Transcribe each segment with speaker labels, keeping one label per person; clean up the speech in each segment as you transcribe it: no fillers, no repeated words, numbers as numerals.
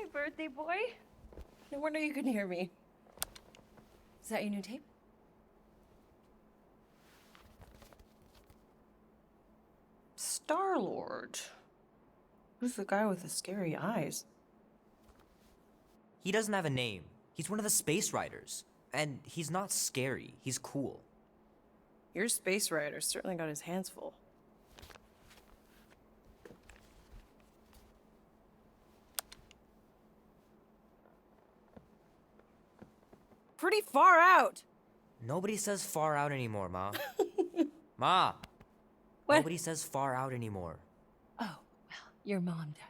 Speaker 1: Hey, birthday boy. No wonder you couldn't hear me. Is that your new tape? Star-Lord. Who's the guy with the scary eyes?
Speaker 2: He doesn't have a name. He's one of the Space Riders. And he's not scary, he's cool.
Speaker 1: Your space rider certainly got his hands full. Pretty far out.
Speaker 2: Nobody says far out anymore, Ma. Ma!
Speaker 1: What?
Speaker 2: Nobody says far out anymore.
Speaker 1: Oh, well, your mom does.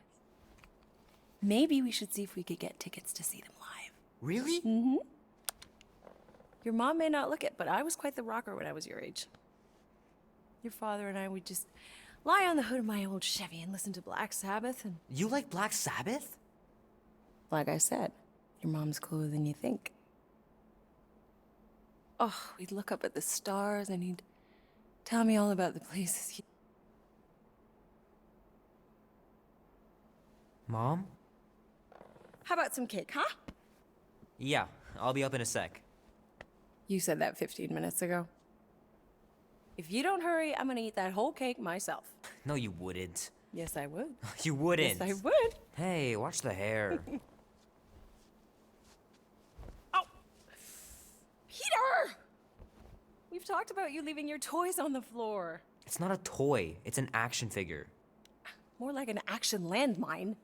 Speaker 1: Maybe we should see if we could get tickets to see them live.
Speaker 2: Really?
Speaker 1: Mm-hmm. Your mom may not look it, but I was quite the rocker when I was your age. Your father and I would just lie on the hood of my old Chevy and listen to Black Sabbath and...
Speaker 2: You like Black Sabbath?
Speaker 1: Like I said, your mom's cooler than you think. Oh, we'd look up at the stars and he'd tell me all about the places he...
Speaker 2: Mom?
Speaker 1: How about some cake, huh?
Speaker 2: Yeah, I'll be up in a sec.
Speaker 1: You said that 15 minutes ago. If you don't hurry, I'm gonna eat that whole cake myself.
Speaker 2: No, you wouldn't.
Speaker 1: Yes, I would.
Speaker 2: You wouldn't.
Speaker 1: Yes, I would.
Speaker 2: Hey, watch the hair.
Speaker 1: Oh! Peter! We've talked about you leaving your toys on the floor.
Speaker 2: It's not a toy, it's an action figure.
Speaker 1: More like an action landmine.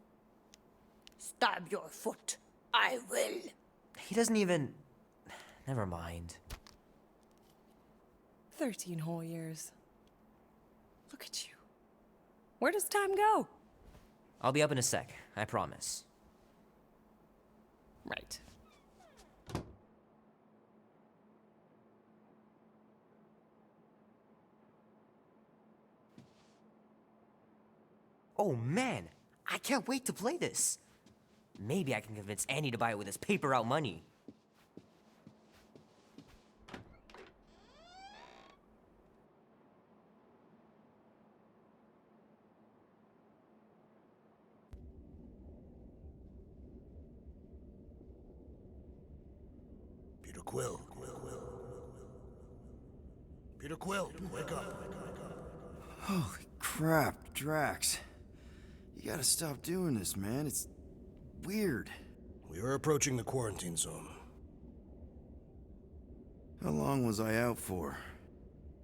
Speaker 1: Stab your foot. I will.
Speaker 2: He doesn't even... Never mind.
Speaker 1: 13 whole years. Look at you. Where does time go?
Speaker 2: I'll be up in a sec, I promise.
Speaker 1: Right.
Speaker 2: Oh man, I can't wait to play this. Maybe I can convince Annie to buy it with his paper route money.
Speaker 3: Peter Quill. Peter Quill, wake up.
Speaker 4: Holy crap, Drax. You gotta stop doing this, man. It's weird.
Speaker 3: We are approaching the quarantine zone.
Speaker 4: How long was I out for?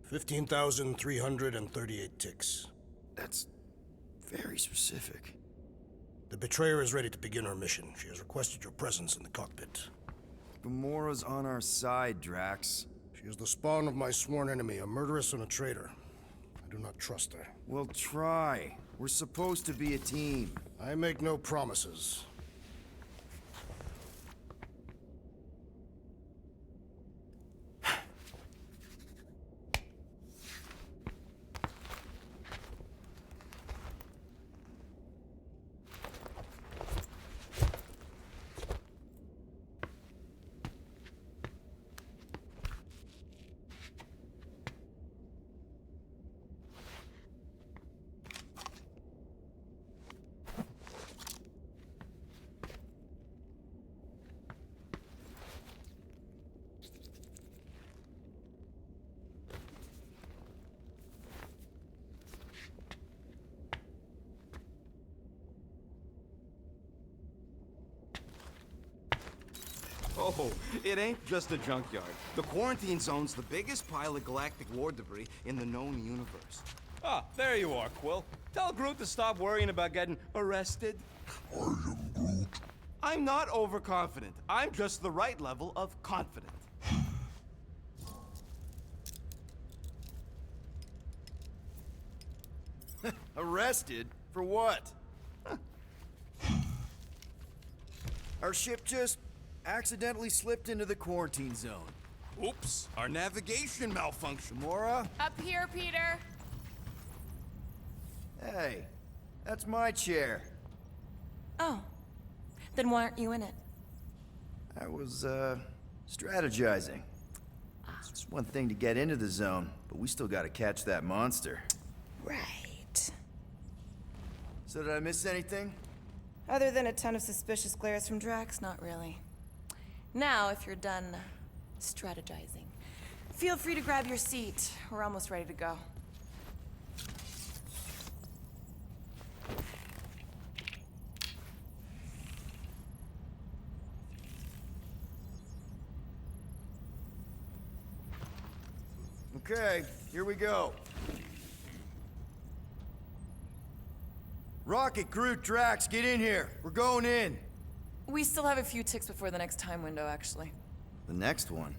Speaker 3: 15,338 ticks.
Speaker 4: That's very specific.
Speaker 3: The Betrayer is ready to begin her mission. She has requested your presence in the cockpit.
Speaker 4: Gamora's on our side, Drax.
Speaker 3: She is the spawn of my sworn enemy, a murderess and a traitor. I do not trust her.
Speaker 4: Well, try. We're supposed to be a team.
Speaker 3: I make no promises.
Speaker 5: Oh, it ain't just a junkyard. The quarantine zone's the biggest pile of galactic war debris in the known universe.
Speaker 6: Ah, there you are, Quill. Tell Groot to stop worrying about getting arrested.
Speaker 3: I am Groot.
Speaker 5: I'm not overconfident. I'm just the right level of confident.
Speaker 4: Arrested? For what? Our ship just accidentally slipped into the quarantine zone.
Speaker 5: Oops, our navigation malfunction.
Speaker 4: Gamora?
Speaker 7: Up here, Peter.
Speaker 4: Hey, that's my chair.
Speaker 7: Oh, then why aren't you in it?
Speaker 4: I was, strategizing. It's one thing to get into the zone, but we still gotta catch that monster.
Speaker 7: Right.
Speaker 4: So did I miss anything?
Speaker 7: Other than a ton of suspicious glares from Drax, not really. Now, if you're done strategizing, feel free to grab your seat. We're almost ready to go.
Speaker 4: Okay, here we go. Rocket, Groot, Drax, get in here. We're going in.
Speaker 7: We still have a few ticks before the next time window, actually.
Speaker 4: The next one?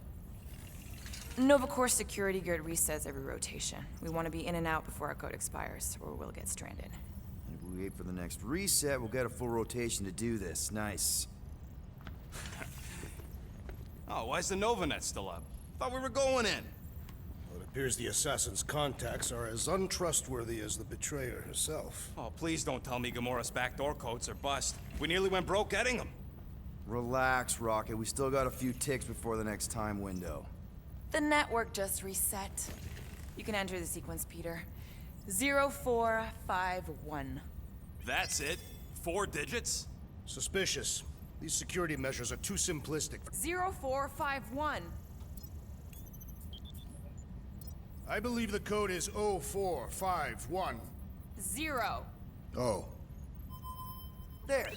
Speaker 7: Nova Corps security guard resets every rotation. We want to be in and out before our code expires, or we'll get stranded.
Speaker 4: And if we wait for the next reset, we'll get a full rotation to do this. Nice.
Speaker 6: Oh, why's the Novanet still up? Thought we were going in.
Speaker 3: Well, it appears the assassin's contacts are as untrustworthy as the betrayer herself.
Speaker 6: Oh, please don't tell me Gamora's backdoor codes are bust. We nearly went broke getting them.
Speaker 4: Relax, Rocket. We still got a few ticks before the next time window.
Speaker 7: The network just reset. You can enter the sequence, Peter. 0451.
Speaker 6: That's it? 4 digits?
Speaker 3: Suspicious. These security measures are too simplistic.
Speaker 7: 0451.
Speaker 3: I believe the code is 0451.
Speaker 7: 0.
Speaker 3: Oh.
Speaker 4: There.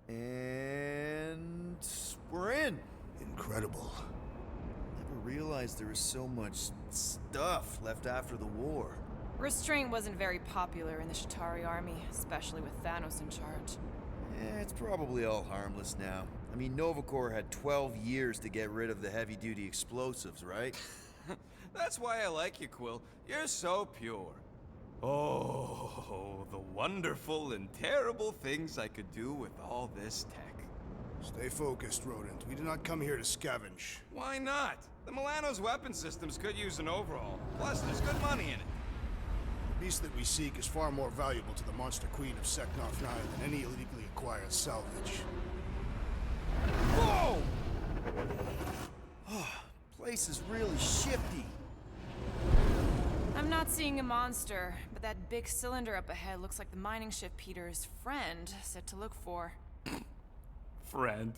Speaker 4: And we're in.
Speaker 3: Incredible.
Speaker 4: Never realized there was so much stuff left after the war.
Speaker 7: Restraint wasn't very popular in the Shatari army, especially with Thanos in charge.
Speaker 4: It's probably all harmless now. I mean, Nova Corps had 12 years to get rid of the heavy-duty explosives, right?
Speaker 6: That's why I like you, Quill. You're so pure. Oh, the wonderful and terrible things I could do with all this tech.
Speaker 3: Stay focused, Rodent. We did not come here to scavenge.
Speaker 6: Why not? The Milano's weapon systems could use an overhaul. Plus, there's good money in it.
Speaker 3: The beast that we seek is far more valuable to the Monster Queen of Seknarf 9 than any illegally acquired salvage.
Speaker 6: Whoa!
Speaker 4: Place is really shifty.
Speaker 7: I'm not seeing a monster, but that big cylinder up ahead looks like the mining ship Peter's friend said to look for.
Speaker 6: Friend.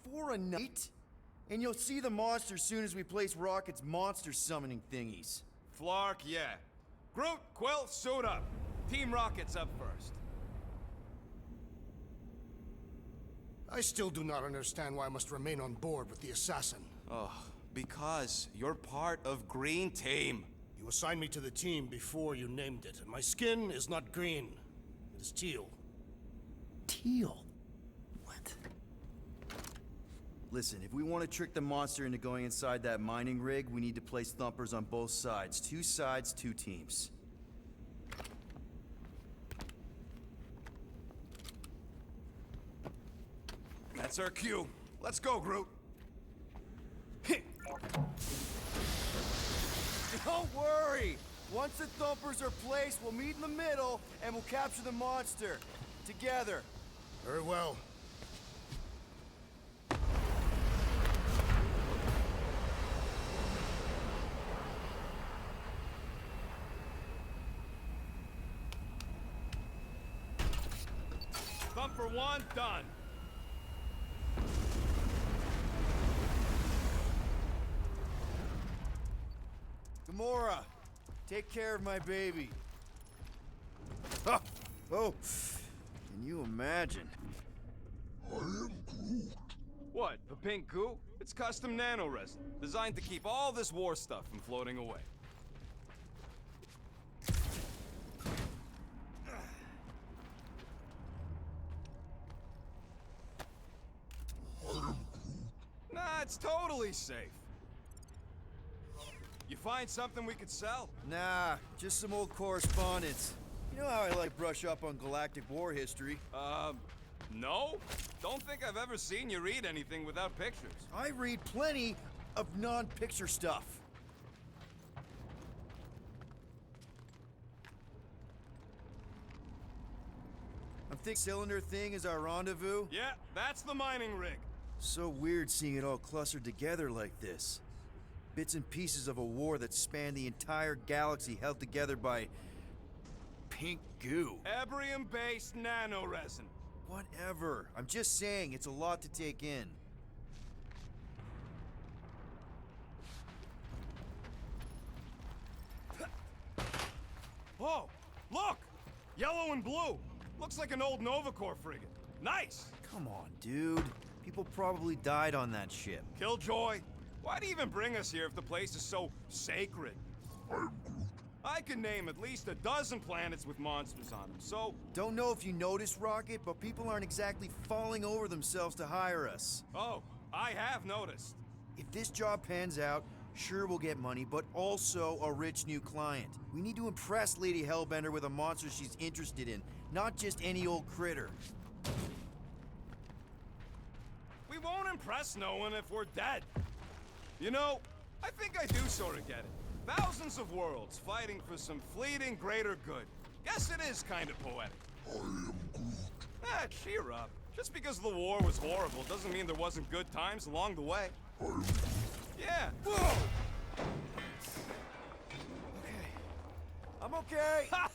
Speaker 4: For a night? And you'll see the monster soon as we place Rocket's monster summoning thingies.
Speaker 6: Flark, yeah. Groot, Quill, suit up. Team Rocket's up first.
Speaker 3: I still do not understand why I must remain on board with the assassin.
Speaker 6: Oh, because you're part of Green Team.
Speaker 3: You assigned me to the team before you named it, and my skin is not green. It is teal.
Speaker 4: Teal? What? Listen, if we want to trick the monster into going inside that mining rig, we need to place thumpers on both sides. 2 sides, 2 teams.
Speaker 6: That's our cue. Let's go, Groot.
Speaker 4: Don't worry! Once the thumpers are placed, we'll meet in the middle, and we'll capture the monster. Together.
Speaker 3: Very well.
Speaker 6: Thumper 1, done.
Speaker 4: Gamora, take care of my baby. Ah, oh, can you imagine?
Speaker 6: What, the pink goo? It's custom nano-resin, designed to keep all this war stuff from floating away. Nah, it's totally safe. You find something we could sell?
Speaker 4: Nah, just some old correspondence. You know how I like brush up on galactic war history.
Speaker 6: No? Don't think I've ever seen you read anything without pictures.
Speaker 4: I read plenty of non-picture stuff. think cylinder thing is our rendezvous?
Speaker 6: Yeah, that's the mining rig.
Speaker 4: So weird seeing it all clustered together like this. Bits and pieces of a war that spanned the entire galaxy held together by... pink goo.
Speaker 6: Ebrium-based nanoresin.
Speaker 4: Whatever. I'm just saying, it's a lot to take in.
Speaker 6: Oh, look! Yellow and blue. Looks like an old Nova Corps frigate. Nice!
Speaker 4: Come on, dude. People probably died on that ship.
Speaker 6: Killjoy, why do you even bring us here if the place is so sacred? I can name at least a dozen planets with monsters on them, so...
Speaker 4: Don't know if you noticed, Rocket, but people aren't exactly falling over themselves to hire us.
Speaker 6: Oh, I have noticed.
Speaker 4: If this job pans out, sure we'll get money, but also a rich new client. We need to impress Lady Hellbender with a monster she's interested in, not just any old critter.
Speaker 6: We won't impress no one if we're dead. You know, I think I do sort of get it. Thousands of worlds fighting for some fleeting greater good. Guess it is kind of poetic. I am Groot. Cheer up. Just because the war was horrible doesn't mean there wasn't good times along the way. Yeah.
Speaker 4: Whoa! Okay. I'm okay.
Speaker 6: Ha!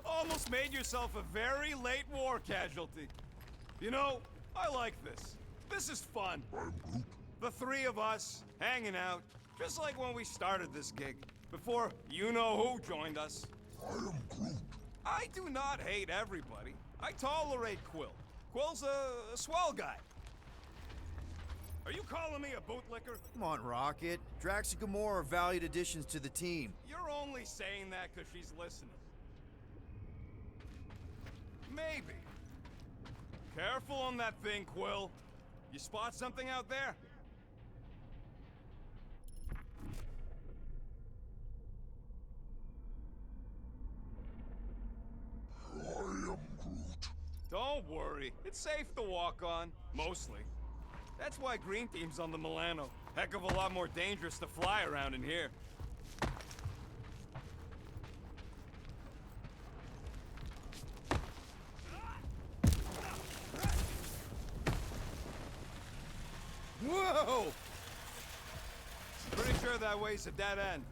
Speaker 6: Almost made yourself a very late war casualty. You know, I like this. This is fun. The three of us, hanging out, just like when we started this gig, before you-know-who joined us. I do not hate everybody. I tolerate Quill. Quill's a swell guy. Are you calling me a bootlicker?
Speaker 4: Come on, Rocket. Drax and Gamora are valued additions to the team.
Speaker 6: You're only saying that because she's listening. Maybe. Careful on that thing, Quill. You spot something out there? Don't worry, it's safe to walk on, mostly. That's why Green Team's on the Milano. Heck of a lot more dangerous to fly around in here.
Speaker 4: Whoa!
Speaker 6: Pretty sure that way's a dead end.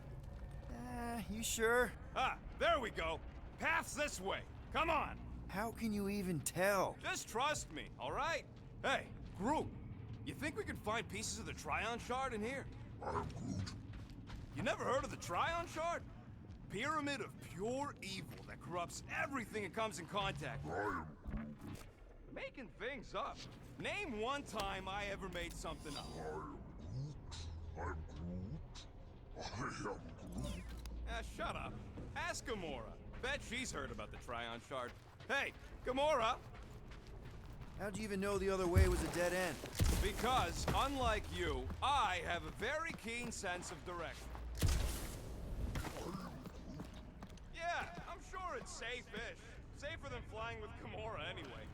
Speaker 4: You sure?
Speaker 6: Ah, there we go. Path's this way. Come on.
Speaker 4: How can you even tell?
Speaker 6: Just trust me, all right? Hey, Groot, you think we can find pieces of the Tryon Shard in here? You never heard of the Tryon Shard? Pyramid of pure evil that corrupts everything it comes in contact with. Making things up. Name one time I ever made something up. Shut up. Ask Gamora. Bet she's heard about the Tryon Shard. Hey, Gamora!
Speaker 4: How'd you even know the other way was a dead end?
Speaker 6: Because, unlike you, I have a very keen sense of direction. Yeah, I'm sure it's safe-ish. Safer than flying with Gamora anyway.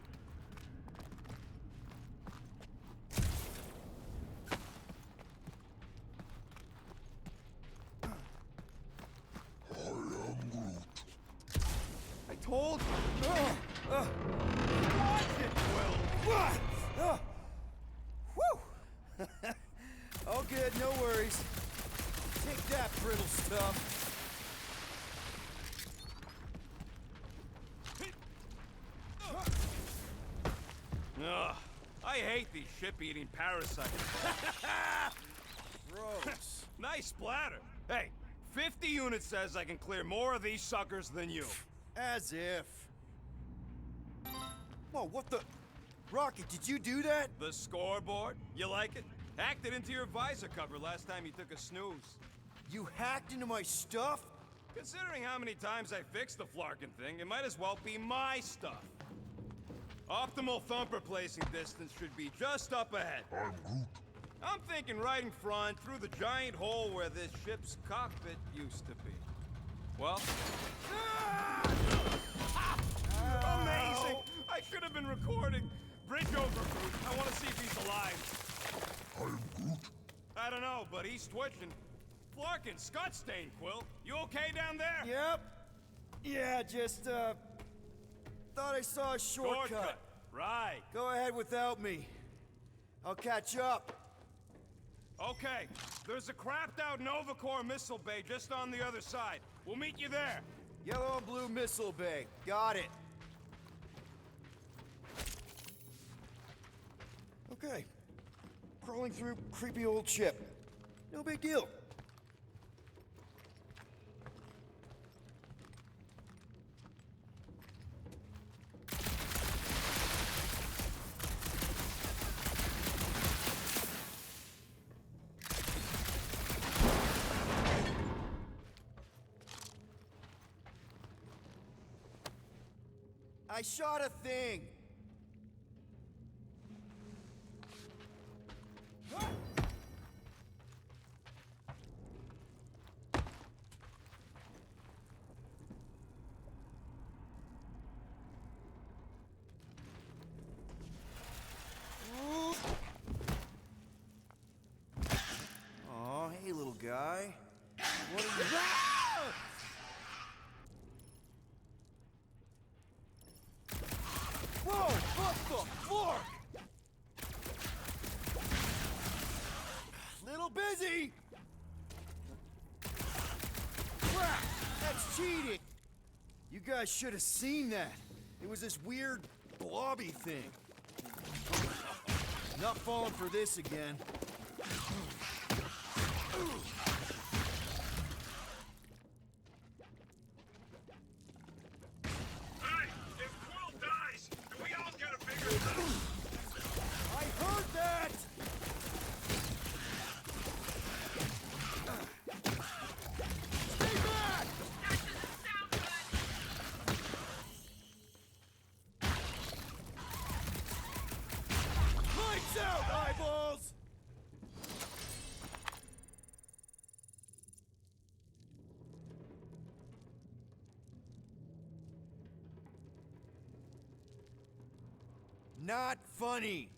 Speaker 6: I told you! Watch it, Will!
Speaker 4: What? Whew! All good, no worries. Take that, brittle stuff.
Speaker 6: Ugh, I hate these ship-eating parasites.
Speaker 4: Gross.
Speaker 6: Nice splatter. Hey, 50 units says I can clear more of these suckers than you.
Speaker 4: As if. Whoa, what the? Rocket, did you do that?
Speaker 6: The scoreboard? You like it? Hacked it into your visor cover last time you took a snooze.
Speaker 4: You hacked into my stuff?
Speaker 6: Considering how many times I fixed the Flarkin thing, it might as well be my stuff. Optimal thumper placing distance should be just up ahead. I'm thinking right in front, through the giant hole where this ship's cockpit used to be. Well... Amazing! I should have been recording. Bridge over, Groot. I want to see if he's alive. I don't know, but he's twitching. Flarkin, Scutstain, Quill. You okay down there?
Speaker 4: Yep. Yeah, just, thought I saw a shortcut.
Speaker 6: Right.
Speaker 4: Go ahead without me. I'll catch up.
Speaker 6: Okay, there's a crapped-out Nova Corps missile bay just on the other side. We'll meet you there.
Speaker 4: Yellow and blue missile bay. Got it. Okay. Crawling through creepy old ship. No big deal. I shot a thing. Aw, hey, little guy. What are you... Whoa! What the fuck? Little busy! Crap! That's cheating! You guys should have seen that. It was this weird, blobby thing. Not falling for this again.
Speaker 6: Hey, if Quill dies, do we all get a bigger house?
Speaker 4: I heard that! Stay back!
Speaker 8: That doesn't sound good.
Speaker 4: Lights out, eyeballs! Not funny.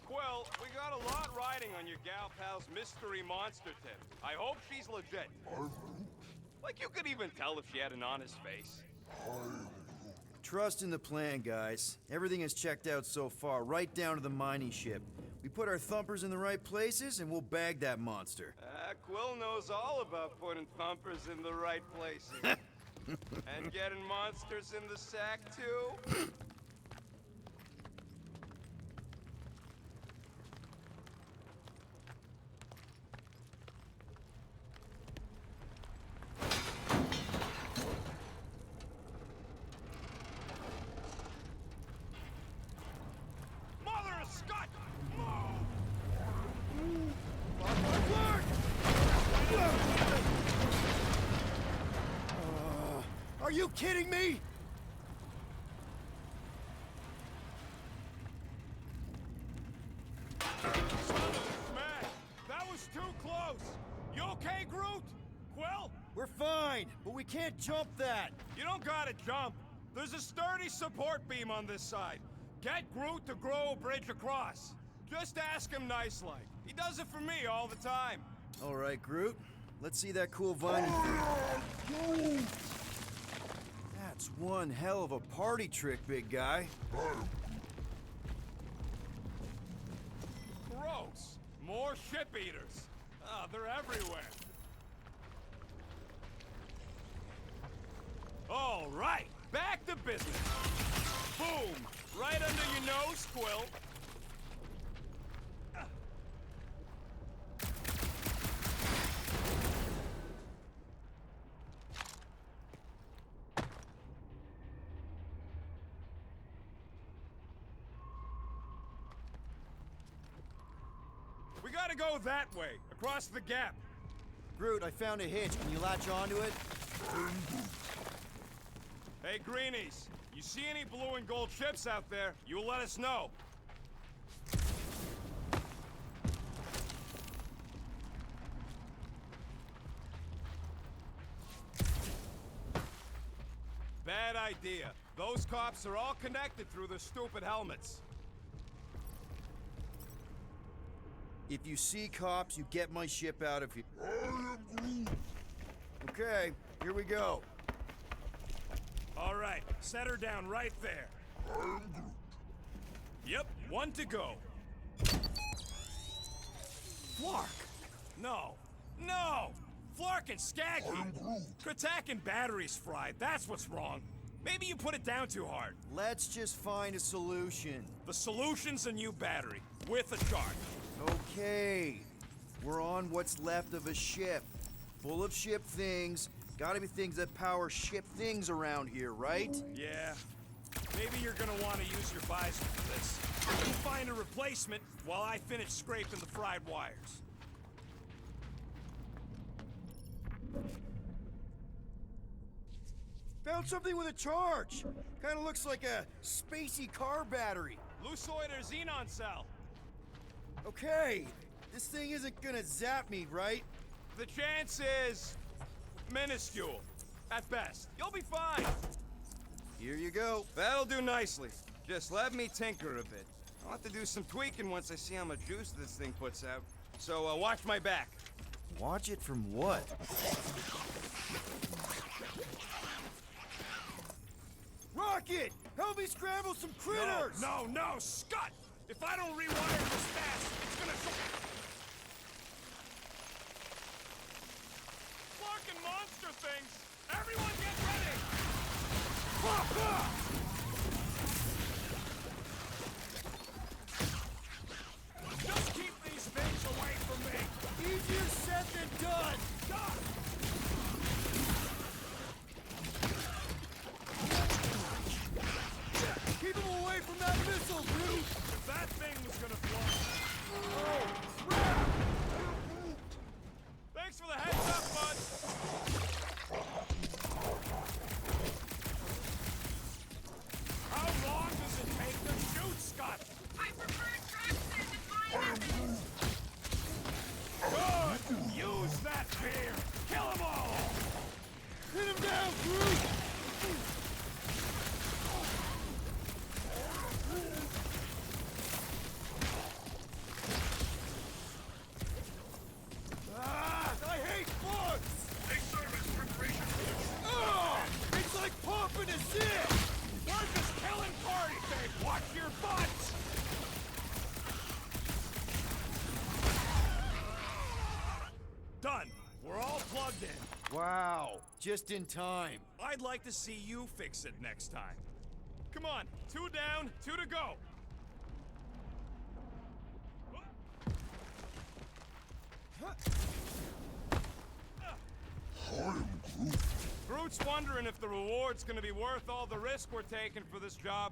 Speaker 6: Quill, we got a lot riding on your gal pal's mystery monster tip. I hope she's legit. Like, you could even tell if she had an honest face.
Speaker 4: Trust in the plan, guys. Everything is checked out so far, right down to the mining ship. We put our thumpers in the right places, and we'll bag that monster.
Speaker 6: Quill knows all about putting thumpers in the right places. And getting monsters in the sack, too? Mother of Scott!
Speaker 4: Are you kidding me?
Speaker 6: Man, that was too close! You okay, Groot? Quill?
Speaker 4: We're fine, but we can't jump that.
Speaker 6: You don't gotta jump. There's a sturdy support beam on this side. Get Groot to grow a bridge across. Just ask him nice-like. He does it for me all the time.
Speaker 4: All right, Groot. Let's see that cool vining thing. That's one hell of a party trick, big guy.
Speaker 6: Gross. More ship eaters. Ah, they're everywhere. All right, back to business. Boom! Right under your nose, Quill. We gotta go that way, across the gap.
Speaker 4: Groot, I found a hitch. Can you latch onto it?
Speaker 6: Hey, Greenies, you see any blue and gold ships out there, you let us know. Bad idea. Those cops are all connected through their stupid helmets.
Speaker 4: If you see cops, you get my ship out of here. Okay, here we go.
Speaker 6: All right, set her down right there. Yep, one to go. Flark! No, no! Flark and Skaggy! Kratak and batteries fried, that's what's wrong. Maybe you put it down too hard.
Speaker 4: Let's just find a solution.
Speaker 6: The solution's a new battery, with a charge.
Speaker 4: Okay, we're on what's left of a ship. Full of ship things. Gotta be things that power ship things around here, right?
Speaker 6: Yeah. Maybe you're gonna want to use your visor for this. You find a replacement while I finish scraping the fried wires.
Speaker 4: Found something with a charge. Kinda looks like a spacey car battery.
Speaker 6: Lusoid or xenon cell?
Speaker 4: Okay, this thing isn't gonna zap me, right?
Speaker 6: The chance is minuscule, at best. You'll be fine.
Speaker 4: Here you go.
Speaker 6: That'll do nicely. Just let me tinker a bit. I'll have to do some tweaking once I see how much juice this thing puts out. So watch my back.
Speaker 4: Watch it from what? Rocket! Help me scramble some critters!
Speaker 6: No, Scott! If I don't rewire this fast, it's gonna go. Fucking monster things! Everyone get ready! Just keep these things away from me!
Speaker 4: Easier said than done! Keep him away from that missile, Groot!
Speaker 6: If that thing was gonna fly...
Speaker 4: Oh, crap!
Speaker 6: Thanks for the heads up, bud! How long does it take to shoot, Scott?
Speaker 8: I prefer traction in my methods.
Speaker 6: Good! Use that beer! Kill them all!
Speaker 4: Hit him down, Groot! I hate bugs! It's like pumping a zip!
Speaker 6: We're just killing party, babe! Watch your butts! Done! We're all plugged in.
Speaker 4: Wow, just in time.
Speaker 6: I'd like to see you fix it next time. Come on, 2 down, 2 to go. Groot's wondering if the reward's gonna be worth all the risk we're taking for this job.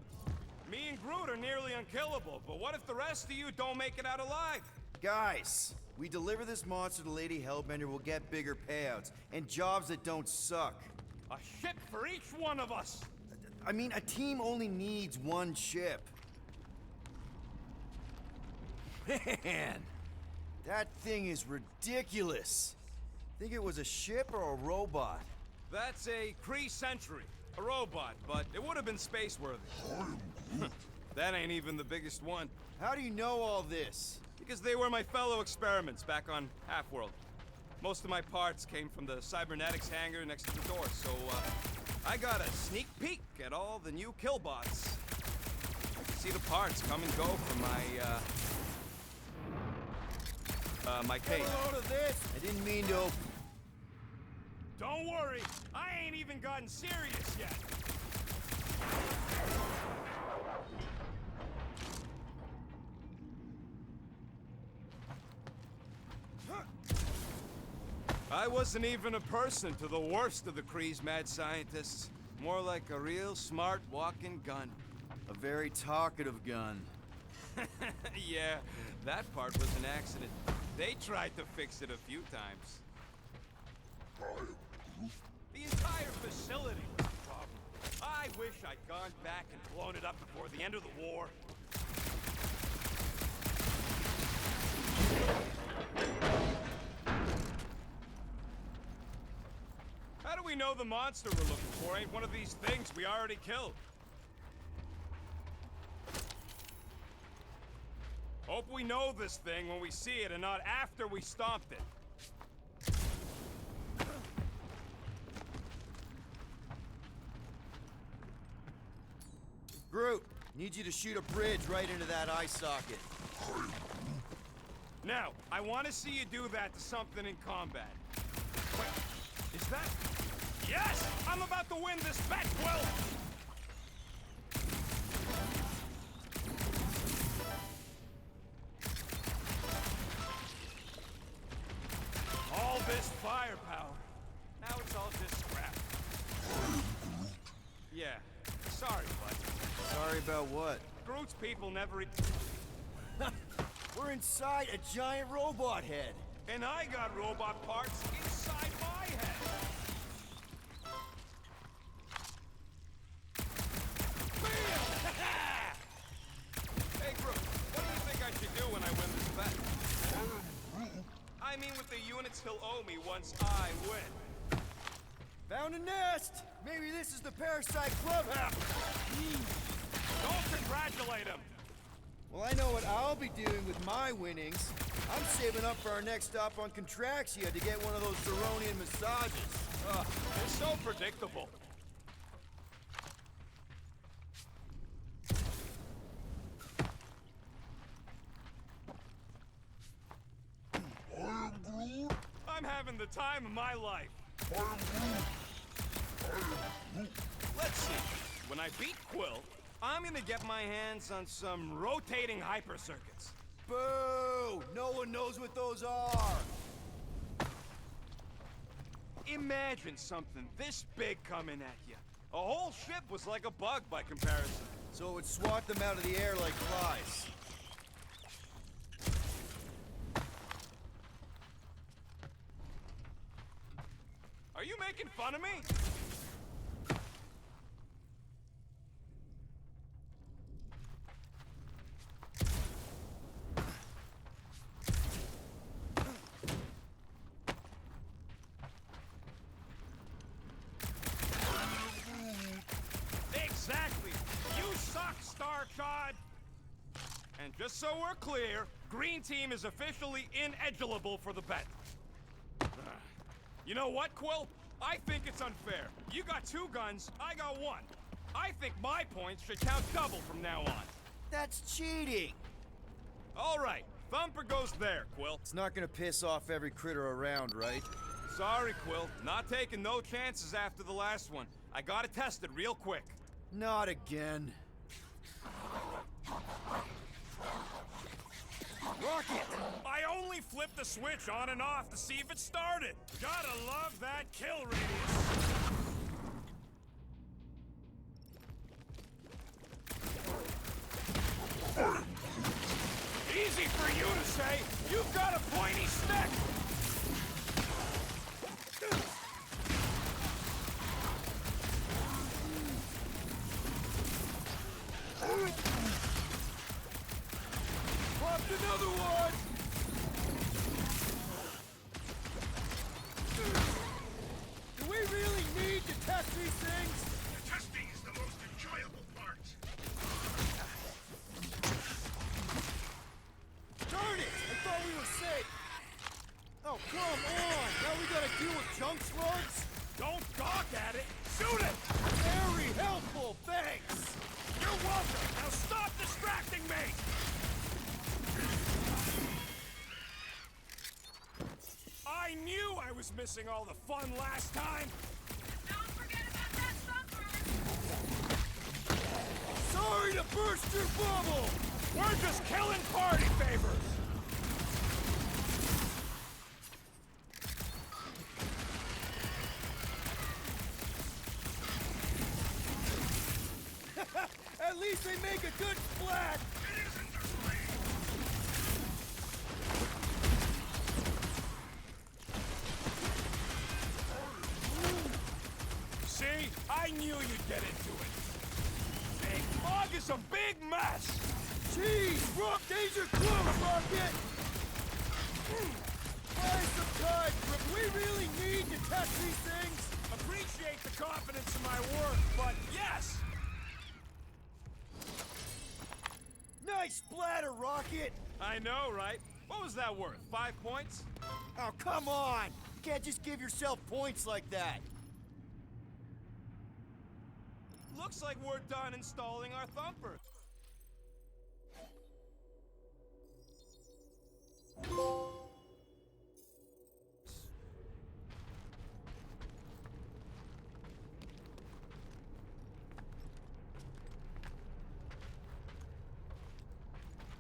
Speaker 6: Me and Groot are nearly unkillable, but what if the rest of you don't make it out alive?
Speaker 4: Guys, we deliver this monster to Lady Hellbender, we'll get bigger payouts and jobs that don't suck.
Speaker 6: A ship for each one of us!
Speaker 4: I mean, a team only needs one ship. Man, that thing is ridiculous. Think it was a ship or a robot?
Speaker 6: That's a Kree Sentry, a robot, but it would have been space-worthy. That ain't even the biggest one.
Speaker 4: How do you know all this?
Speaker 6: Because they were my fellow experiments back on Half-World. Most of my parts came from the cybernetics hangar next to the door, so I got a sneak peek at all the new killbots. I can see the parts come and go from my
Speaker 4: Get
Speaker 6: cage.
Speaker 4: a load of this! I didn't mean to.
Speaker 6: Don't worry, I ain't even gotten serious yet. I wasn't even a person to the worst of the Kree's mad scientists. More like a real smart walking gun.
Speaker 4: A very talkative gun.
Speaker 6: Yeah, that part was an accident. They tried to fix it a few times. The entire facility was the problem. I wish I'd gone back and blown it up before the end of the war. How do we know the monster we're looking for ain't one of these things we already killed? Hope we know this thing when we see it and not after we stomped it.
Speaker 4: Groot, need you to shoot a bridge right into that eye socket.
Speaker 6: Now, I want to see you do that to something in combat. Wait, is that... Yes! I'm about to win this bet, Quill! All this firepower. Now it's all just scrap. Yeah, sorry, bud.
Speaker 4: Sorry about what?
Speaker 6: Groot's people never...
Speaker 4: We're inside a giant robot head.
Speaker 6: And I got robot parts inside my head. Bam! Hey, Groot, what do you think I should do when I win this bet? I mean with the units he'll owe me once I win.
Speaker 4: Found a nest! Maybe this is the Parasite Clubhouse!
Speaker 6: Don't congratulate him!
Speaker 4: Well, I know what I'll be doing with my winnings. I'm saving up for our next stop on Contraxia to get one of those Zeronian massages.
Speaker 6: Ugh, you're so predictable. I'm having the time of my life. Let's see. When I beat Quill, I'm gonna get my hands on some rotating hyper circuits.
Speaker 4: Boo! No one knows what those are!
Speaker 6: Imagine something this big coming at you. A whole ship was like a bug by comparison.
Speaker 4: So it would swat them out of the air like flies.
Speaker 6: Are you making fun of me? Exactly! You suck, Starshot! And just so we're clear, Green Team is officially ineligible for the bet. You know what, Quill? I think it's unfair. You got 2 guns, I got 1. I think my points should count double from now on.
Speaker 4: That's cheating!
Speaker 6: All right, Thumper goes there, Quill.
Speaker 4: It's not gonna piss off every critter around, right?
Speaker 6: Sorry, Quill. Not taking no chances after the last one. I gotta test it real quick.
Speaker 4: Not again.
Speaker 6: Rocket! I only flipped the switch on and off to see if it started. Gotta love that kill radius. Easy for you to say. You've got a pointy stick.
Speaker 4: Popped another one! Do we really need to test these things?
Speaker 3: The testing is the most enjoyable part.
Speaker 4: Oh, come on! Now we gotta deal with junk slugs?
Speaker 6: Don't gawk at it! Shoot it!
Speaker 4: Very helpful, thanks!
Speaker 6: You're welcome! Now stop distracting me! I knew I was missing all the fun last time!
Speaker 8: Don't forget about that thumper!
Speaker 4: Sorry to burst your bubble!
Speaker 6: We're just killing party favors!
Speaker 4: At least they make a good splat!
Speaker 6: See? I knew you'd get into it. Big Fog is a big mess!
Speaker 4: Jeez, Rock, danger close, Rocket! Buy some time, Grip. We really need to test these things!
Speaker 6: Appreciate the confidence in my work, but yes!
Speaker 4: Nice splatter, Rocket!
Speaker 6: I know, right? What was that worth? 5 points?
Speaker 4: Oh, come on! You can't just give yourself points like that!
Speaker 6: Looks like we're done installing our thumper.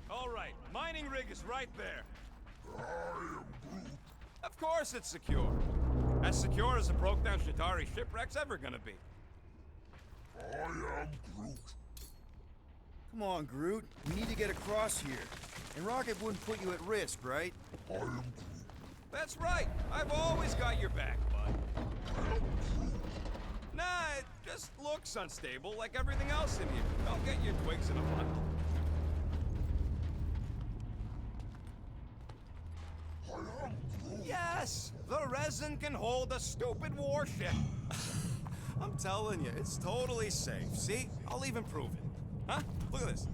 Speaker 6: All right, mining rig is right there. Of course it's secure. As secure as a broke-down Shatari shipwreck's ever gonna be.
Speaker 4: Come on, Groot. We need to get across here. And Rocket wouldn't put you at risk, right?
Speaker 6: That's right. I've always got your back, bud. Nah, it just looks unstable like everything else in here. Don't get your twigs in a bundle. Yes! The resin can hold a stupid warship. I'm telling you, it's totally safe. See? I'll even prove it. Huh? Look at this.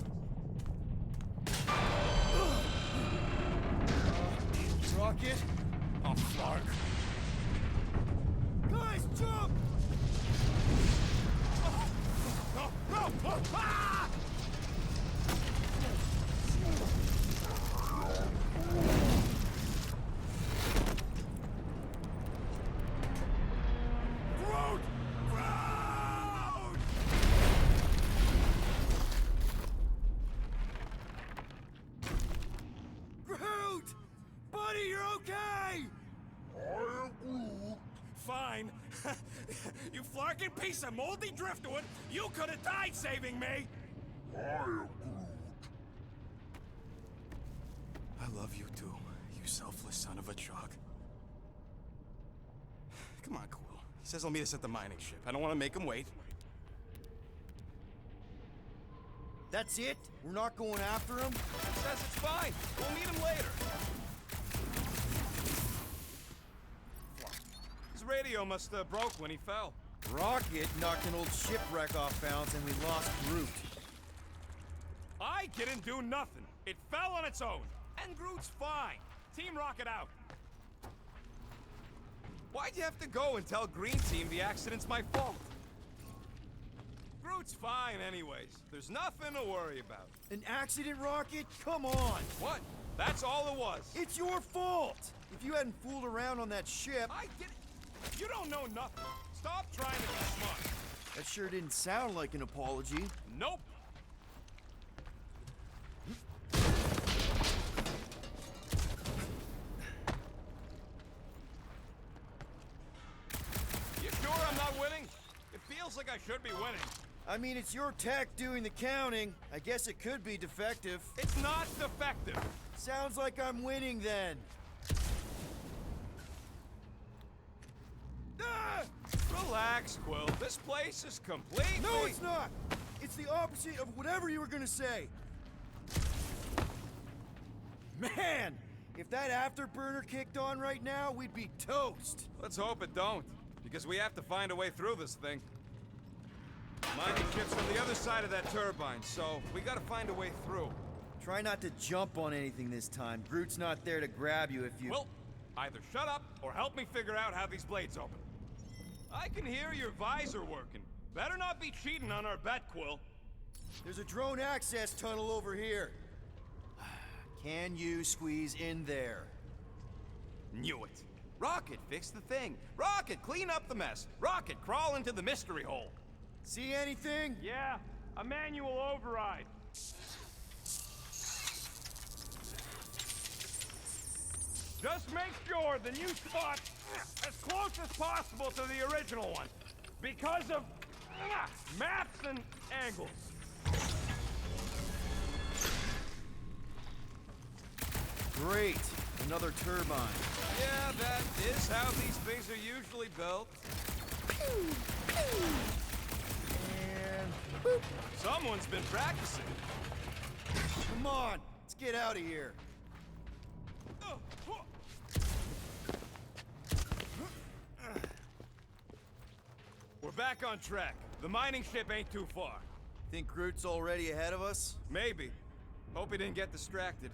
Speaker 4: Rocket?
Speaker 6: Oh, Clark.
Speaker 4: Guys, jump!
Speaker 6: No! No! Ah! Groot! Groot!
Speaker 4: Groot! Buddy, you're okay!
Speaker 6: Fine. You flarking piece of moldy driftwood! You could have died saving me! I love you too, you selfless son of a truck. Come on, Quill. He says he'll meet us at the mining ship. I don't want to make him wait.
Speaker 4: That's it? We're not going after him?
Speaker 6: He says it's fine. We'll meet him later. His radio must have broke when he fell.
Speaker 4: Rocket knocked an old shipwreck off balance and we lost Groot.
Speaker 6: I didn't do nothing. It fell on its own. And Groot's fine. Team Rocket out. Why'd you have to go and tell Green Team the accident's my fault? Groot's fine anyways. There's nothing to worry about.
Speaker 4: An accident, Rocket? Come on!
Speaker 6: What? That's all it was.
Speaker 4: It's your fault! If you hadn't fooled around on that ship...
Speaker 6: I did it. You don't know nothing. Stop trying to be smart.
Speaker 4: That sure didn't sound like an apology.
Speaker 6: Nope. You sure I'm not winning? It feels like I should be winning.
Speaker 4: I mean, it's your tech doing the counting. I guess it could be defective.
Speaker 6: It's not defective.
Speaker 4: Sounds like I'm winning then. Ah!
Speaker 6: Relax, Quill. This place is completely...
Speaker 4: No, it's not! It's the opposite of whatever you were gonna say. Man! If that afterburner kicked on right now, we'd be toast.
Speaker 6: Let's hope it don't, because we have to find a way through this thing. Mining ship's on the other side of that turbine, so we gotta find a way through.
Speaker 4: Try not to jump on anything this time. Groot's not there to grab you if you...
Speaker 6: Well, Either shut up or help me figure out how these blades open. I can hear your visor working. Better not be cheating on our bet, Quill.
Speaker 4: There's a drone access tunnel over here. Can you squeeze in there?
Speaker 6: Knew it. Rocket, fix the thing. Rocket, clean up the mess. Rocket, crawl into the mystery hole.
Speaker 4: See anything?
Speaker 6: Yeah, a manual override. Just make sure the new spot's as close as possible to the original one. Because of maps and angles.
Speaker 4: Great. Another turbine.
Speaker 6: Yeah, that is how these things are usually built.
Speaker 4: And boop.
Speaker 6: Someone's been practicing.
Speaker 4: Come on, let's get out of here.
Speaker 6: We're back on track. The mining ship ain't too far.
Speaker 4: Think Groot's already ahead of us?
Speaker 6: Maybe. Hope he didn't get distracted.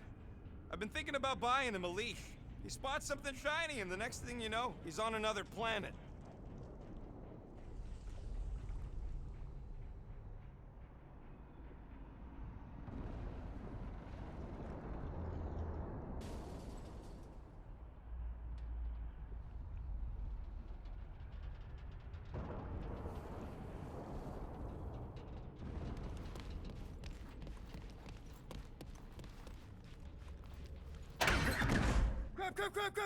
Speaker 6: I've been thinking about buying him a leash. He spots something shiny, and the next thing you know, he's on another planet.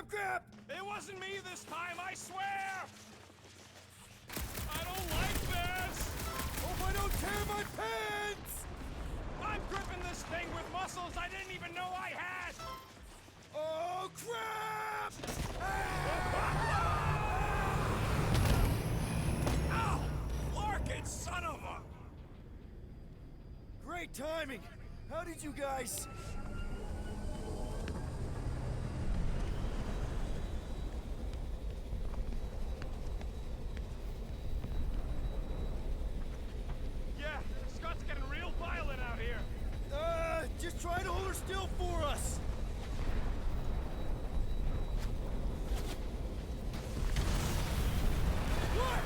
Speaker 4: Grab!
Speaker 6: It wasn't me this time, I swear! I don't like this!
Speaker 4: Hope I don't tear my pants!
Speaker 6: I'm gripping this thing with muscles I didn't even know I had!
Speaker 4: Oh, crap!
Speaker 6: Ow! Larkin, son of a...
Speaker 4: Great timing! How did you guys...
Speaker 6: Yeah, Scott's getting real violent out here.
Speaker 4: Just try to hold her still for us! What?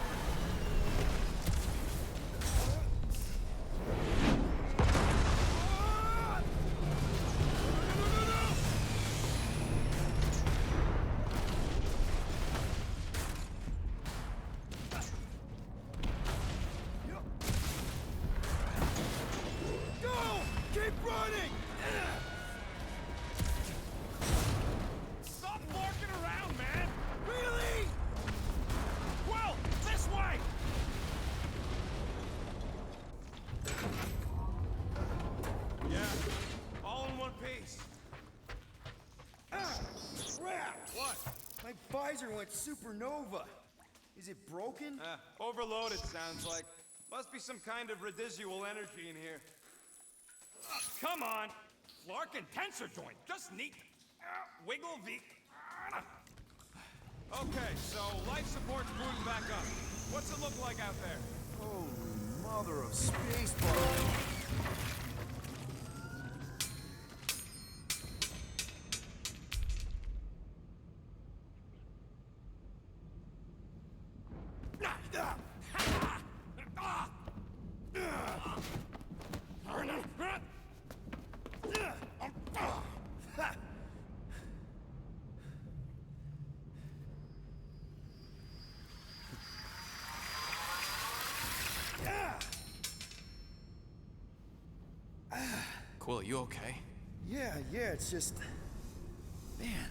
Speaker 4: Go! Keep running!
Speaker 6: Stop lurking around, man!
Speaker 4: Really?
Speaker 6: Well, this way! Yeah, all in one piece.
Speaker 4: Crap!
Speaker 6: What?
Speaker 4: My visor went supernova. Is it broken?
Speaker 6: Overloaded, sounds like. Must be some kind of residual energy in here. Come on! Larkin tensor joint, just neat. Wiggle the... Okay, so life support's booting back up. What's it look like out there?
Speaker 4: Holy mother of spaceballs!
Speaker 6: Quill, you okay?
Speaker 4: Yeah, it's just... Man.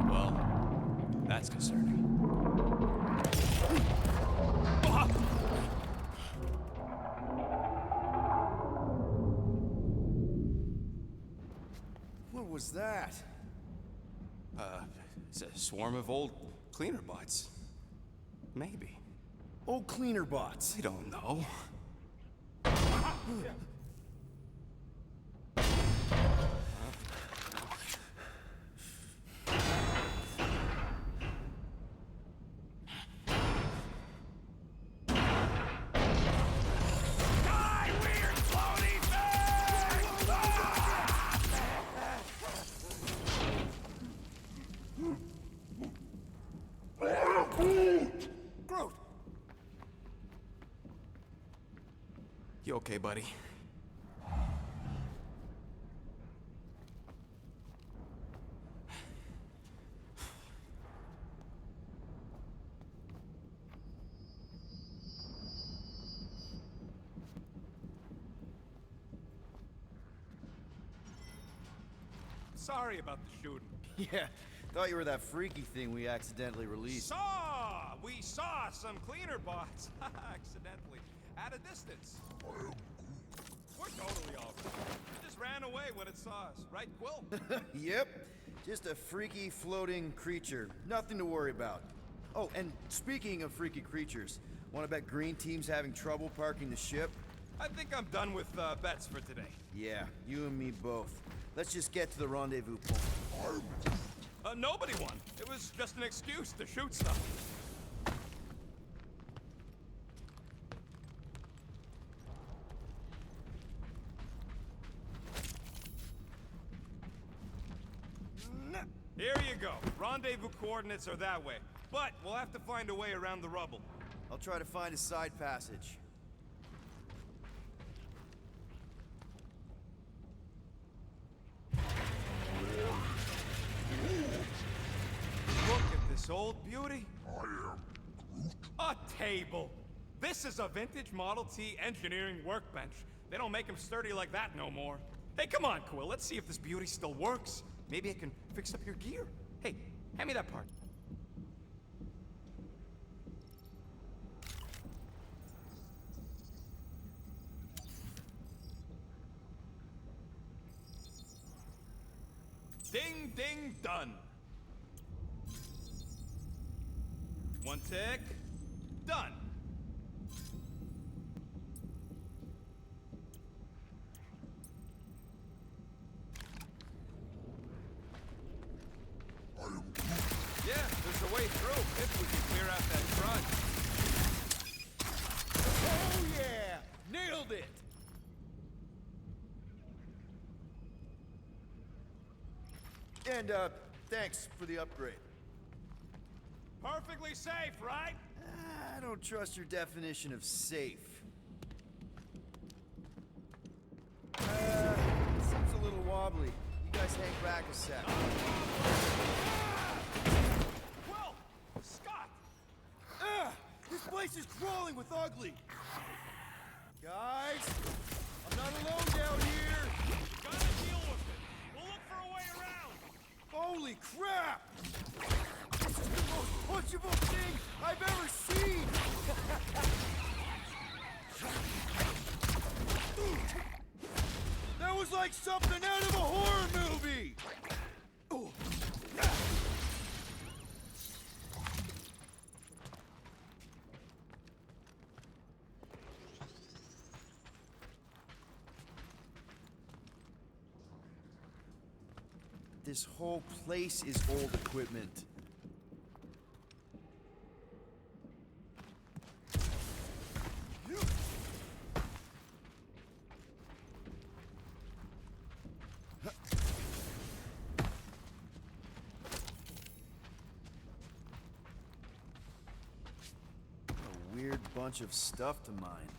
Speaker 6: Well, that's concerning.
Speaker 4: What was that?
Speaker 6: It's a swarm of old cleaner bots. Maybe.
Speaker 4: Old cleaner bots.
Speaker 6: I don't know. You okay, buddy? Sorry about the shooting.
Speaker 4: Yeah, thought you were that freaky thing we accidentally released.
Speaker 6: We saw some cleaner bots accidentally at a distance. We're totally all right. It just ran away when it saw us, right, Quill?
Speaker 4: Yep, just a freaky floating creature. Nothing to worry about. Oh, and speaking of freaky creatures, want to bet Green Team's having trouble parking the ship?
Speaker 6: I think I'm done with bets for today.
Speaker 4: Yeah, you and me both. Let's just get to the rendezvous point.
Speaker 6: Nobody won. It was just an excuse to shoot stuff. Here you go. Rendezvous coordinates are that way. But we'll have to find a way around the rubble.
Speaker 4: I'll try to find a side passage.
Speaker 6: Look at this old beauty. A table. This is a vintage Model T engineering workbench. They don't make them sturdy like that no more. Hey, come on, Quill. Let's see if this beauty still works. Maybe I can fix up your gear. Hey, hand me that part. Ding, ding, done. One tick. Done. Yeah, there's a way through if we can clear out that front.
Speaker 4: Oh yeah! Nailed it! And, thanks for the upgrade.
Speaker 6: Perfectly safe, right?
Speaker 4: I don't trust your definition of safe. Seems a little wobbly. You guys hang back a sec.
Speaker 6: Well, Scott!
Speaker 4: This place is crawling with ugly! Guys, I'm not alone down here!
Speaker 6: Gotta deal with it. We'll look for a way around.
Speaker 4: Holy crap! This is the most punchable thing I've ever seen! That was like something out of a horror movie! This whole place is old equipment. A weird bunch of stuff to mine.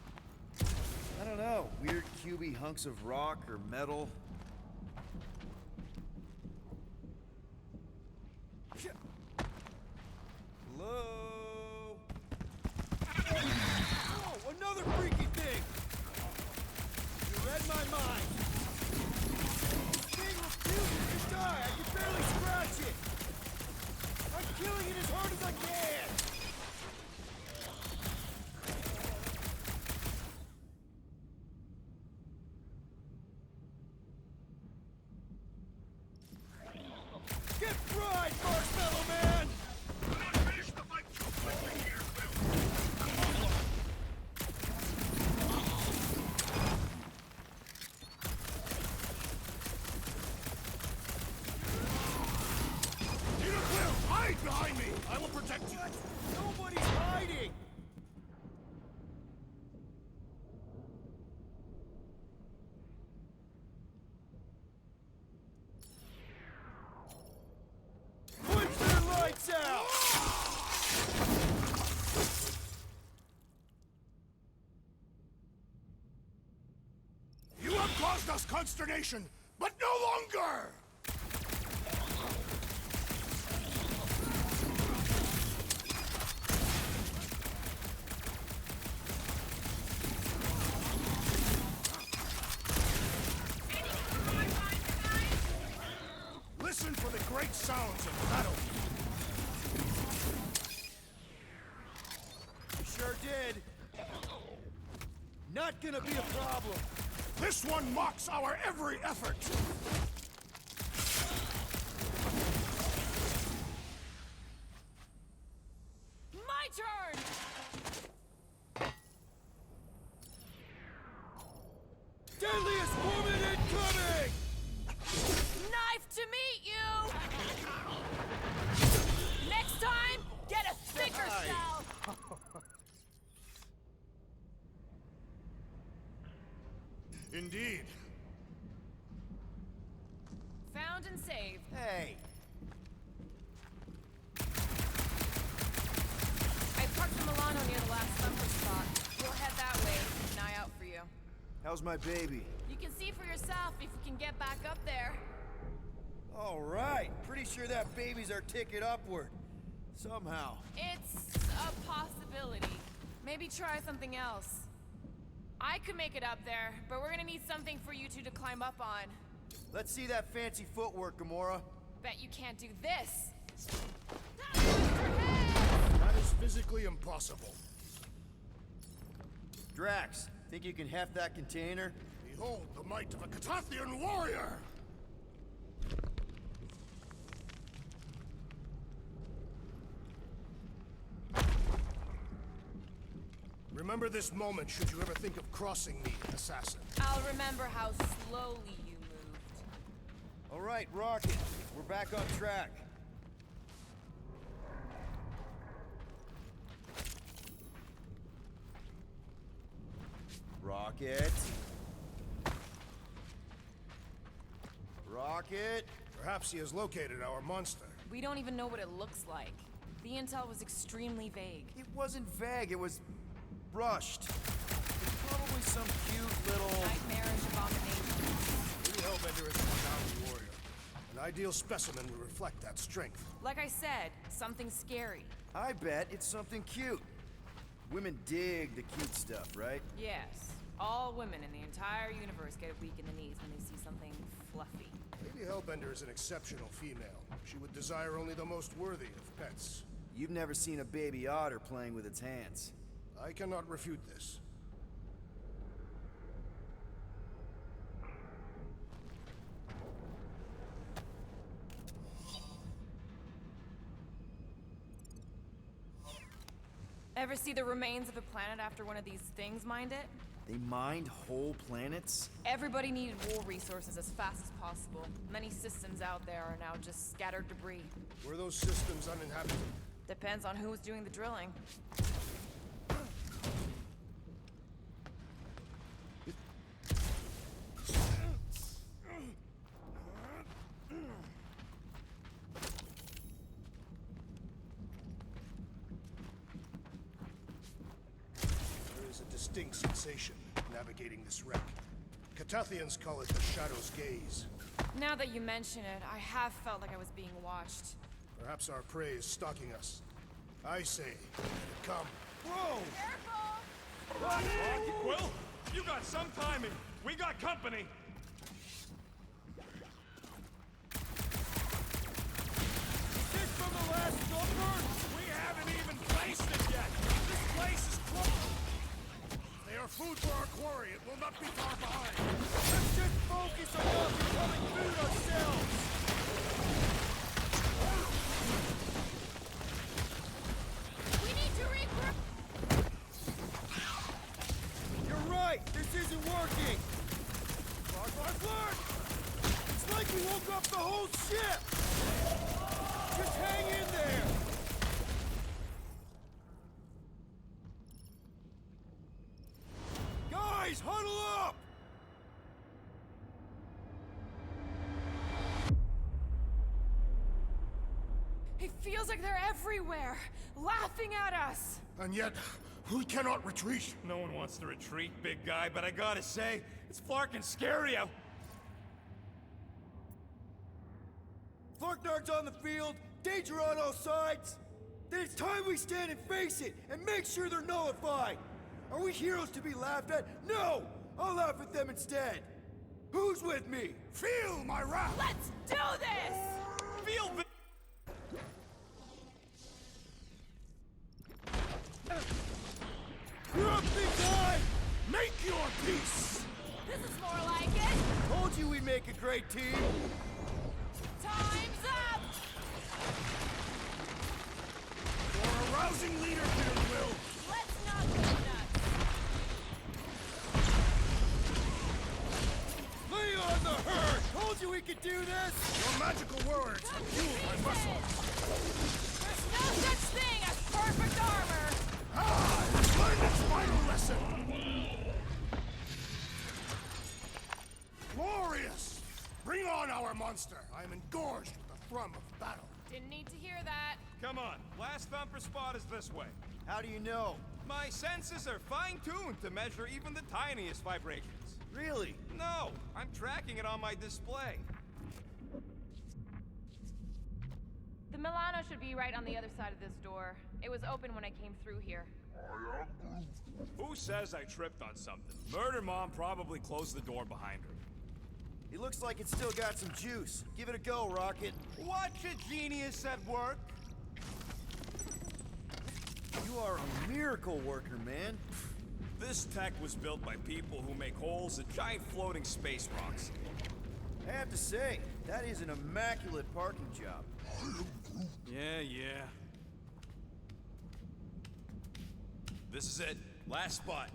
Speaker 4: I don't know, weird cubey hunks of rock or metal. Hello? Oh, another freaky thing! You read my mind. This thing refuses to die. I can barely scratch it. I'm killing it as hard as I can. Get fried, Marshmallow Man!
Speaker 3: Hide behind me! I will protect you!
Speaker 4: Nobody's hiding! Put their lights out!
Speaker 3: consternation, but no longer! Listen for the great sounds of battle.
Speaker 4: You sure did. Not gonna be a problem.
Speaker 3: This one mocks our every effort.
Speaker 7: My turn!
Speaker 4: Deadliest woman incoming!
Speaker 7: Knife to meet you! Next time, get a thicker shell!
Speaker 3: Indeed.
Speaker 7: Found and saved.
Speaker 4: Hey,
Speaker 7: I parked the Milano near the last thumper spot. We'll head that way. Keep an eye out for you.
Speaker 4: how's my baby?
Speaker 7: You can see for yourself if you can get back up there.
Speaker 4: All right, pretty sure that baby's our ticket upward. Somehow.
Speaker 7: It's a possibility. Maybe try something else. I could make it up there, but we're gonna need something for you two to climb up on.
Speaker 4: Let's see that fancy footwork, Gamora.
Speaker 7: Bet you can't do this.
Speaker 3: That is physically impossible.
Speaker 4: Drax, think you can heft that container?
Speaker 3: Behold the might of a Catathian warrior! Remember this moment should you ever think of crossing me, assassin.
Speaker 7: I'll remember how slowly you moved.
Speaker 4: All right, Rocket, we're back on track. Rocket. Rocket.
Speaker 3: Perhaps he has located our monster.
Speaker 7: We don't even know what it looks like. The intel was extremely vague.
Speaker 4: It wasn't vague, it was rushed. It's probably some cute little...
Speaker 7: Nightmarish abomination.
Speaker 3: Lady Hellbender is a renowned warrior. An ideal specimen would reflect that strength.
Speaker 7: Like I said, something scary.
Speaker 4: I bet it's something cute. Women dig the cute stuff, right?
Speaker 7: Yes. All women in the entire universe get weak in the knees when they see something fluffy.
Speaker 3: Lady Hellbender is an exceptional female. She would desire only the most worthy of pets.
Speaker 4: You've never seen a baby otter playing with its hands.
Speaker 3: I cannot refute this.
Speaker 7: Ever see the remains of a planet after one of these things mined it?
Speaker 4: They mined whole planets?
Speaker 7: Everybody needed war resources as fast as possible. Many systems out there are now just scattered debris.
Speaker 3: Were those systems uninhabited?
Speaker 7: Depends on who's doing the drilling.
Speaker 3: There is a distinct sensation navigating this wreck. Catathians call it the Shadow's Gaze.
Speaker 7: Now that you mention it, I have felt like I was being watched.
Speaker 3: Perhaps our prey is stalking us. I say, let it come.
Speaker 6: Whoa!
Speaker 7: Careful!
Speaker 6: Rocket, Quill, you got some timing. We got company.
Speaker 4: Is this from the last number?
Speaker 6: We haven't even faced it yet. This place is closed.
Speaker 3: They are food for our quarry. It will not be far behind.
Speaker 4: Let's just focus on not becoming food ourselves!
Speaker 7: We need to regroup!
Speaker 4: You're right! This isn't working! Clark! It's like we woke up the whole ship! Just hang in there! Guys, huddle up!
Speaker 7: It feels like they're everywhere, laughing at us!
Speaker 3: And yet, we cannot retreat.
Speaker 6: No one wants to retreat, big guy, but I gotta say, it's flarkin' scary out.
Speaker 4: Borgnard's on the field, danger on all sides. Then it's time we stand and face it, and make sure they're nullified. Are we heroes to be laughed at? No! I'll laugh at them instead. Who's with me?
Speaker 3: Feel my wrath!
Speaker 1: Let's do this!
Speaker 6: Feel the...
Speaker 4: You're up, big guy!
Speaker 3: Make your peace!
Speaker 1: This is more like it!
Speaker 4: Told you we'd make a great team.
Speaker 1: Time's up!
Speaker 3: For a rousing leader, Peter Will!
Speaker 1: Let's not go nuts!
Speaker 4: Lay on the herd! Told you we could do this!
Speaker 3: Your magical words have fueled my muscle!
Speaker 1: There's no such thing as perfect armor!
Speaker 3: Ah! Learn its final lesson! Glorious! Bring on our monster! I am engorged with the thrum of battle.
Speaker 1: Didn't need to hear that.
Speaker 6: Come on, last thumper spot is this way.
Speaker 4: How do you know?
Speaker 6: My senses are fine-tuned to measure even the tiniest vibrations.
Speaker 4: Really?
Speaker 6: No, I'm tracking it on my display.
Speaker 8: The Milano should be right on the other side of this door. It was open when I came through here.
Speaker 6: Who says I tripped on something? Murder Mom probably closed the door behind her.
Speaker 4: It looks like it's still got some juice. Give it a go, Rocket.
Speaker 6: Watch a genius at work.
Speaker 4: You are a miracle worker, man.
Speaker 6: This tech was built by people who make holes in giant floating space rocks.
Speaker 4: I have to say, that is an immaculate parking job.
Speaker 6: Yeah. This is it. Last spot.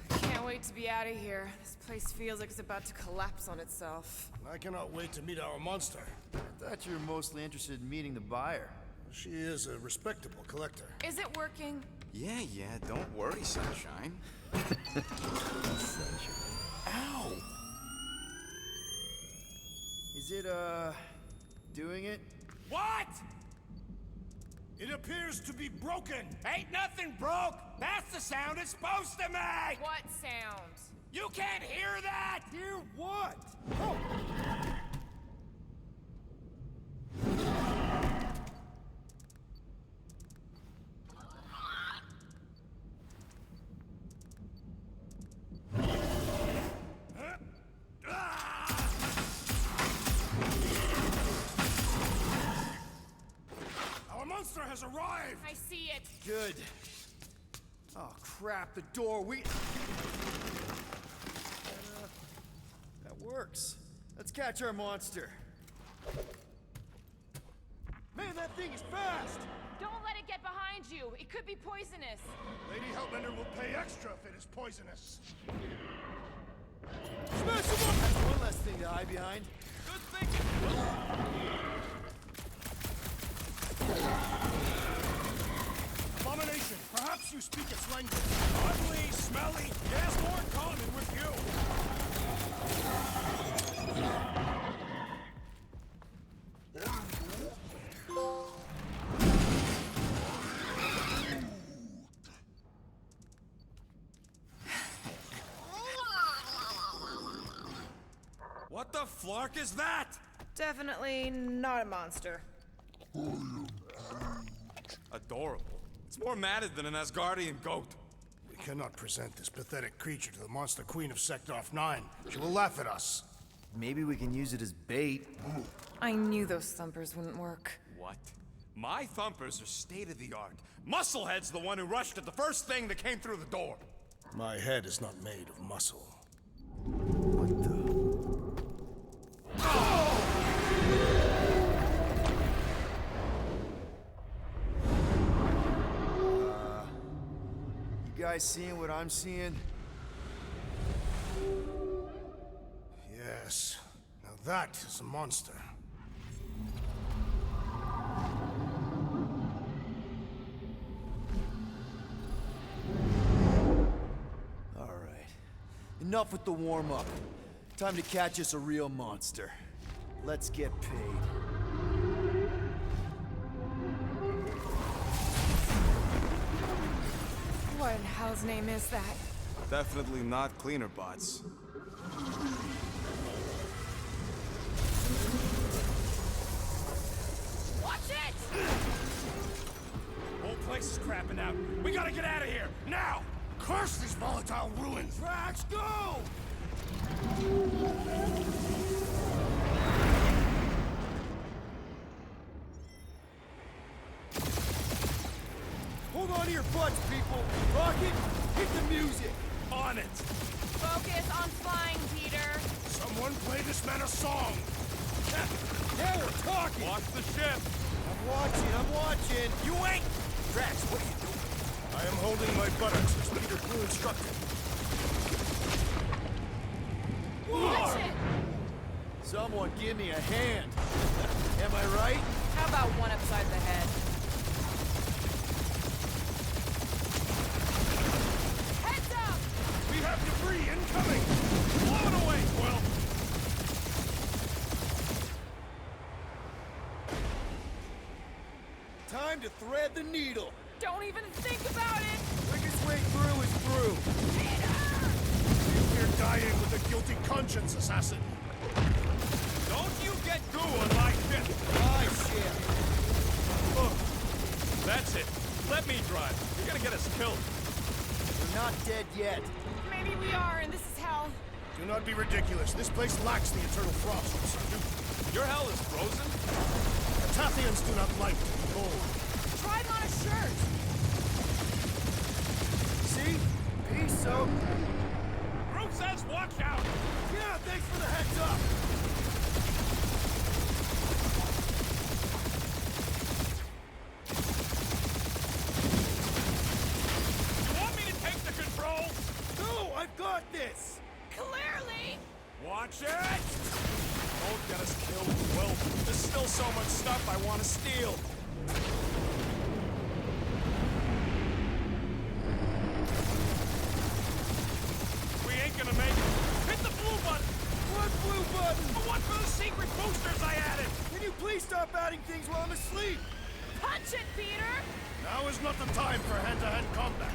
Speaker 7: Can't wait to be out of here. This place feels like it's about to collapse on itself.
Speaker 3: I cannot wait to meet our monster.
Speaker 4: I thought you were mostly interested in meeting the buyer.
Speaker 3: She is a respectable collector.
Speaker 7: Is it working?
Speaker 5: Yeah, don't worry, Sunshine.
Speaker 4: Ow! Is it, doing it?
Speaker 6: What?
Speaker 3: It appears to be broken!
Speaker 6: Ain't nothing broke! That's the sound it's supposed to make!
Speaker 7: What sound?
Speaker 6: You can't hear that!
Speaker 4: Hear what? Oh!
Speaker 3: Our monster has arrived!
Speaker 7: I see it.
Speaker 4: Good. Oh, crap, the door, that works. Let's catch our monster. Man, that thing is fast!
Speaker 8: Don't let it get behind you. It could be poisonous.
Speaker 3: Lady Hellbender will pay extra if it is poisonous.
Speaker 4: Smash him up! That's one less thing to hide behind.
Speaker 6: Good thinking.
Speaker 3: Abomination, perhaps you speak its language.
Speaker 6: Ugly, smelly, yes, more common with you. What the flark is that?
Speaker 7: Definitely not a monster.
Speaker 6: Adorable. It's more matted than an Asgardian goat.
Speaker 3: We cannot present this pathetic creature to the Monster Queen of Seknarf 9. She will laugh at us.
Speaker 4: Maybe we can use it as bait.
Speaker 7: I knew those thumpers wouldn't work.
Speaker 6: What? My thumpers are state-of-the-art. Musclehead's the one who rushed at the first thing that came through the door.
Speaker 3: My head is not made of muscle.
Speaker 4: What the? You guys seeing what I'm seeing?
Speaker 3: Yes. Now that is a monster.
Speaker 4: All right. Enough with the warm-up. Time to catch us a real monster. Let's get paid.
Speaker 7: What in hell's name is that?
Speaker 6: Definitely not cleaner bots. out. We gotta get out of here, now!
Speaker 3: Curse these volatile ruins!
Speaker 4: Drax, go! Hold on to your butts, people! Rocket, hit the music!
Speaker 6: On it!
Speaker 8: Focus on flying, Peter.
Speaker 3: Someone play this man a song!
Speaker 4: Now we're talking!
Speaker 6: Watch the ship!
Speaker 4: I'm watching!
Speaker 6: You ain't! Drax, what are you doing?
Speaker 3: I am holding my buttocks as Peter Quill instructed.
Speaker 8: Watch it!
Speaker 4: Someone give me a hand! Am I right?
Speaker 8: How about one upside the head? Heads up!
Speaker 6: We have debris incoming! Blow it away, Quill!
Speaker 4: Time to thread the needle!
Speaker 8: Don't even think about it!
Speaker 4: Quickest way through is through!
Speaker 3: You're dying with a guilty conscience, assassin.
Speaker 6: Don't you get goo on my ship!
Speaker 4: My ship!
Speaker 6: Ugh. That's it. Let me drive. You're gonna get us killed.
Speaker 4: We're not dead yet.
Speaker 8: Maybe we are, and this is hell.
Speaker 3: Do not be ridiculous. This place lacks the eternal frost.
Speaker 6: Your hell is frozen?
Speaker 3: The Tathians do not like to be cold.
Speaker 8: Try it on a shirt.
Speaker 4: See? Peace, so.
Speaker 6: Groot says watch out!
Speaker 4: Yeah, thanks for the heads up!
Speaker 6: You want me to take the control?
Speaker 4: No, I've got this!
Speaker 8: Clearly!
Speaker 6: Watch it! Don't get us killed, Will. There's still so much stuff I want to steal. We ain't gonna make it. Hit the blue button!
Speaker 4: What blue button?
Speaker 6: The one for the secret boosters I added!
Speaker 4: Can you please stop adding things while I'm asleep?
Speaker 8: Punch it, Peter!
Speaker 3: Now is not the time for hand-to-hand combat.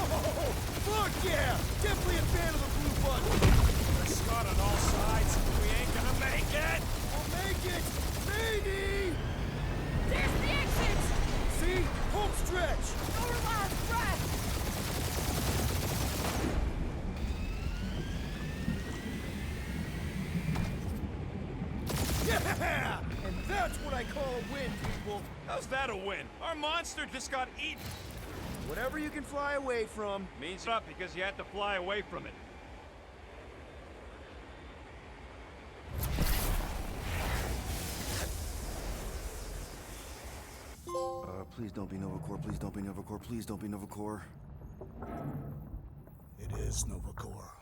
Speaker 4: Whoa! Fuck yeah! Definitely a fan of the blue button!
Speaker 6: There's Scott on all sides. We ain't gonna make it!
Speaker 4: We'll make it! Maybe!
Speaker 8: There's the exit!
Speaker 4: See? Home stretch!
Speaker 8: Our last breath!
Speaker 4: Yeah! And that's what I call a win, people!
Speaker 6: How's that a win? Our monster just got eaten.
Speaker 4: Whatever you can fly away from.
Speaker 6: Means up because you had to fly away from it.
Speaker 5: Please don't be Nova Corps, please don't be Nova Corps, please don't be Nova Corps.
Speaker 3: It is Nova Corps.